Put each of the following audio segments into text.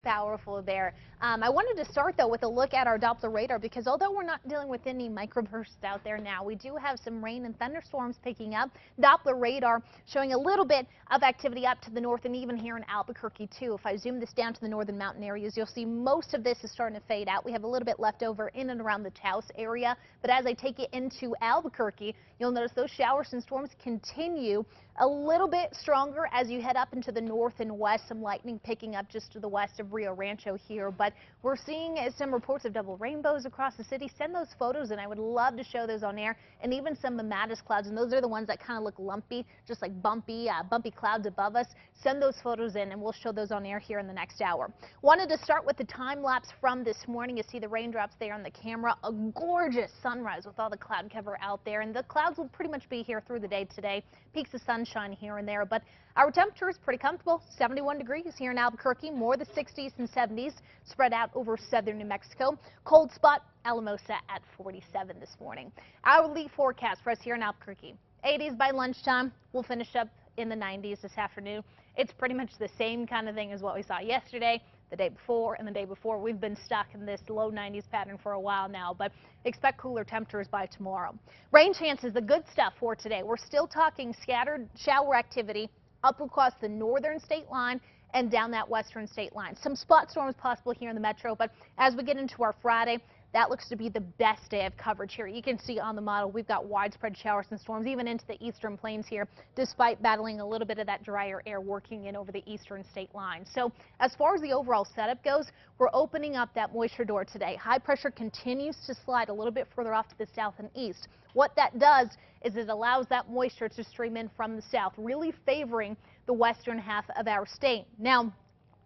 Powerful there. I wanted to start though with a look at our Doppler radar because although we're not dealing with any microbursts out there now, we do have some rain and thunderstorms picking up. Doppler radar showing a little bit of activity up to the north and even here in Albuquerque too. If I zoom this down to the northern mountain areas, you'll see most of this is starting to fade out. We have a little bit left over in and around the Taos area, but as I take it into Albuquerque, you'll notice those showers and storms continue a little bit stronger as you head up into the north and west. Some lightning picking up just to the west of Rio Rancho here, but we're seeing some reports of double rainbows across the city. Send those photos and I would love to show those on air, and even some mammatus clouds, and those are the ones that kind of look lumpy, just like bumpy clouds above us. Send those photos in and we'll show those on air here in the next hour. Wanted to start with the time lapse from this morning. You see the raindrops there on the camera. A gorgeous sunrise with all the cloud cover out there, and the clouds will pretty much be here through the day today. Peaks of sunshine here and there, but our temperature is pretty comfortable. 71 degrees here in Albuquerque, more the 60s and 70s spread out over southern New Mexico. Cold spot Alamosa at 47 this morning. Hourly forecast for us here in Albuquerque. 80s by lunchtime. We'll finish up in the 90s this afternoon. It's pretty much the same kind of thing as what we saw yesterday, the day before, and the day before. We've been stuck in this low 90s pattern for a while now, but expect cooler temperatures by tomorrow. Rain chances, the good stuff for today. We're still talking scattered shower activity up across the northern state line and down that western state line. Some spot storms possible here in the metro, but as we get into our Friday, that looks to be the best day of coverage here. You can see on the model we've got widespread showers and storms even into the eastern plains here, despite battling a little bit of that drier air working in over the eastern state line. So as far as the overall setup goes, we're opening up that moisture door today. High pressure continues to slide a little bit further off to the south and east. What that does is it allows that moisture to stream in from the south, really favoring the western half of our state. Now,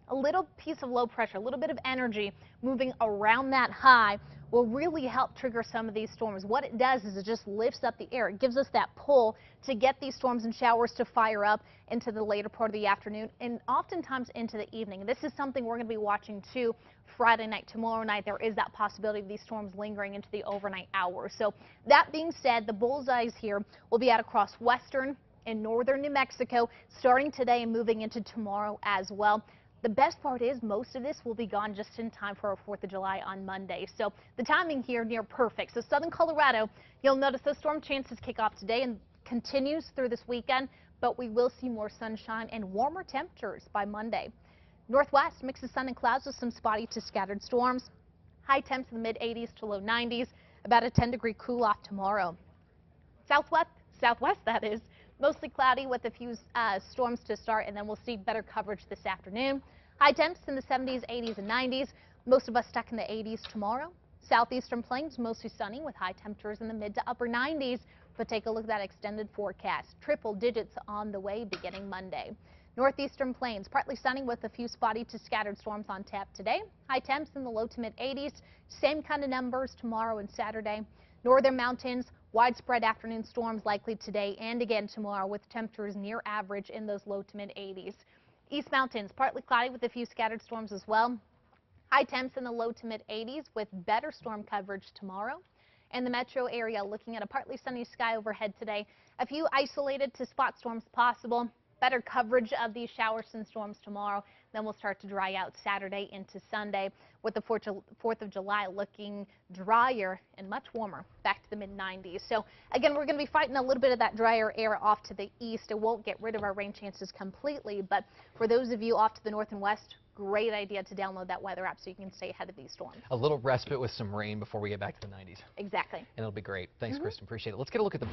a little piece of low pressure, a little bit of energy moving around that high will really help trigger some of these storms. What it does is it just lifts up the air. It gives us that pull to get these storms and showers to fire up into the later part of the afternoon and oftentimes into the evening. This is something we're going to be watching too Friday night, tomorrow night. There is that possibility of these storms lingering into the overnight hours. So that being said, the bullseyes here will be out across western and northern New Mexico starting today and moving into tomorrow as well. The best part is most of this will be gone just in time for our 4th of July on Monday. So the timing here near perfect. So southern Colorado, you'll notice those storm chances kick off today and continues through this weekend, but we will see more sunshine and warmer temperatures by Monday. Northwest, mix of sun and clouds with some spotty to scattered storms. High temps in the mid 80s to low 90s, about a 10-degree cool off tomorrow. Southwest that is, mostly cloudy with a few storms to start, and then we'll see better coverage this afternoon. High temps in the 70s, 80s, and 90s. Most of us stuck in the 80s tomorrow. Southeastern plains mostly sunny with high temperatures in the mid to upper 90s. But take a look at that extended forecast. Triple digits on the way beginning Monday. Northeastern plains partly sunny with a few spotty to scattered storms on tap today. High temps in the low to mid 80s. Same kind of numbers tomorrow and Saturday. Northern mountains, widespread afternoon storms likely today and again tomorrow with temperatures near average in those low to mid 80s. East mountains partly cloudy with a few scattered storms as well. High temps in the low to mid 80s with better storm coverage tomorrow. In the metro area, looking at a partly sunny sky overhead today. A few isolated to spot storms possible. Better coverage of these showers and storms tomorrow. Then we'll start to dry out Saturday into Sunday with the 4th of July looking drier and much warmer, back to the mid-90s. So again, we're going to be fighting a little bit of that drier air off to the east. It won't get rid of our rain chances completely, but for those of you off to the north and west, great idea to download that weather app so you can stay ahead of these storms. A little respite with some rain before we get back to the 90s. Exactly. And it'll be great. Thanks, Kristen. Appreciate it. Let's get a look at the